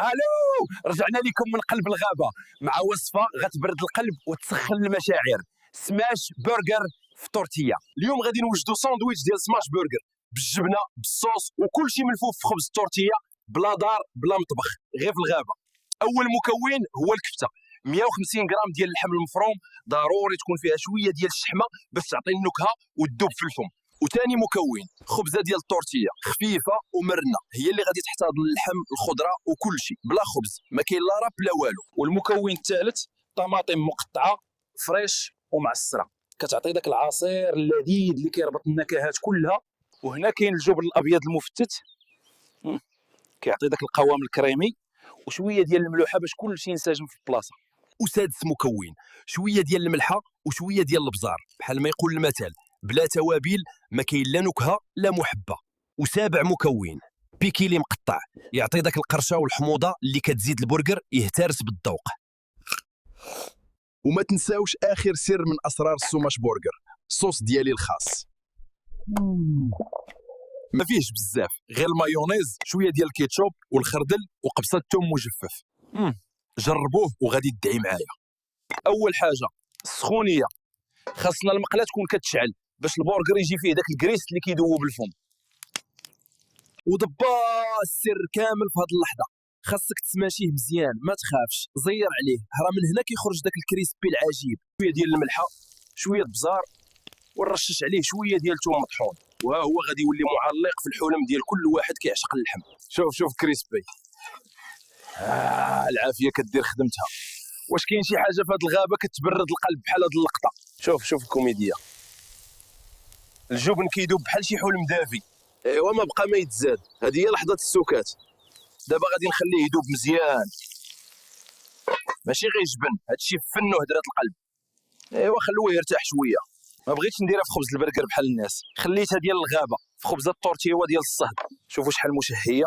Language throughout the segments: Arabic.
الو، رجعنا لكم من قلب الغابه مع وصفه غتبرد القلب وتسخن المشاعر. سماش برجر في تورتيه. اليوم غادي نوجدوا ساندويتش ديال سماش برجر بالجبنه بالصوص وكل شيء ملفوف في خبز التورتيه، بلا دار بلا مطبخ، غير في الغابه. اول مكون هو الكفته، 150 غرام ديال اللحم المفروم، ضروري تكون فيها شويه ديال الشحمه باش تعطي النكهه وتذوب في الفم. وثاني مكون خبزه ديال التورتيه خفيفه ومرنه، هي اللي غادي تحتضن اللحم الخضره وكل شيء، بلا خبز ما كاين لا راب بلا والو. والمكون الثالث طماطم مقطعه فريش ومعصره، كتعطي داك العصير اللذيذ اللي كيربط النكهات كلها. وهنا كاين الجبن الابيض المفتت، كيعطي داك القوام الكريمي، وشويه ديال الملوحه باش كل شيء ينسجم في البلاصه. وسادس مكون شويه ديال الملحه وشويه ديال البزار، بحال ما يقول المثل بلا توابل ما كاين لا نكهه لا محبه. وسابع مكون بيكيلي مقطع، يعطي داك القرشه والحموضه اللي كتزيد البرجر يهترس بالذوق. وما تنساوش اخر سر من اسرار السماش برجر، الصوص ديالي الخاص. ما فيهش بزاف، غير المايونيز، شويه ديال الكيتشوب والخردل وقبصه ثوم مجفف. جربوه وغادي تدعي معايا. اول حاجه السخونيه، خاصنا المقله تكون كتشعل باش البرجر يجي فيه داك الكريس اللي كيدوب الفم. ودبا السر كامل في هذه اللحظه، خاصك تسماشيه مزيان، ما تخافش، زير عليه، راه من هنا كيخرج داك الكريسبي العجيب. شويه ديال الملحه، شويه بزار، ونرشش عليه شويه ديال ثوم مطحون، وها هو غادي يولي معلق في الحلم ديال كل واحد كيعشق اللحم. شوف كريسبي، العافيه كدير خدمتها. واش كاين شي حاجه في هذه الغابه كتبرد القلب بحال هذه اللقطه؟ شوف الكوميديا، الجبن كيدوب بحال شي حلم دافي. ايوا ما بقى ما يتزاد، هذه هي لحظه السكات. دابا غادي نخليه يدوب مزيان، ماشي غير جبن، هادشي فن وهدره القلب. ايوا خلوه يرتاح شويه. ما بغيتش نديرها في خبز البرجر بحال الناس، خليتها ديال الغابه في خبزه التورتيوا ديال الصهد. شوفوا شحال مشهيه،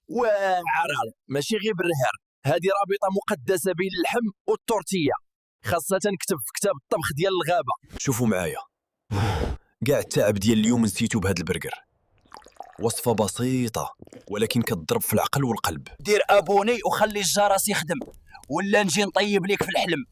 واعر ماشي غير بالرهار. هذه رابطه مقدسه بين اللحم والتورتيه، خاصه نكتب في كتاب الطبخ ديال الغابه. شوفوا معايا، كاع التعب ديال اليوم نسيتو بهذا البرجر. وصفه بسيطه ولكن كتضرب في العقل والقلب. دير ابوني وخلي الجرس يخدم، ولا نجي نطيب ليك في الحلم.